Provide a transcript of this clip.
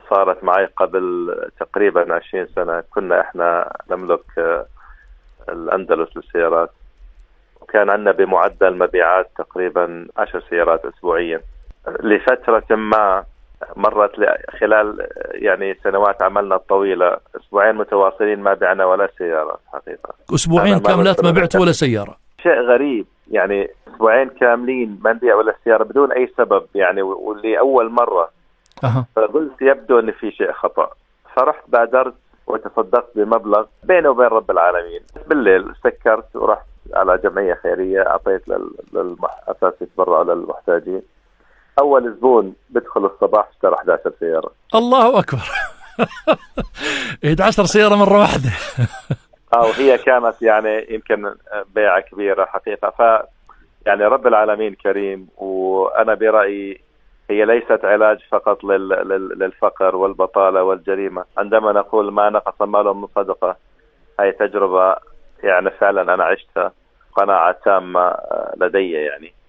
صارت معي قبل تقريبا 20 سنة. كنا إحنا نملك الأندلس للسيارات، وكان عندنا بمعدل مبيعات تقريبا 10 سيارات أسبوعيا. لفترة ما مرت خلال يعني سنوات عملنا الطويلة، أسبوعين متواصلين ما بعنا ولا سيارة حقيقة. أسبوعين كاملات ما بعت ولا سيارة؟ شيء غريب، يعني أسبوعين كاملين ما نبيع ولا سيارة بدون أي سبب، يعني واللي أول مرة. فقلت يبدو أن في شيء خطأ، فرحت بادرت وتصدقت بمبلغ بيني وبين رب العالمين. بالليل سكرت ورحت على جمعية خيرية، أعطيت أساس يتبرعوا للمحتاجين. أول زبون بدخل الصباح اشترى 11 سيارة. الله أكبر. 11 سيارة مرة واحدة. وهي كانت يعني يمكن بيعة كبيرة حقيقة. يعني رب العالمين كريم، وأنا برأيي هي ليست علاج فقط للفقر والبطالة والجريمة. عندما نقول ما نقص مال من صدقة، هي تجربة يعني فعلا أنا عشتها، قناعة تامة لدي يعني.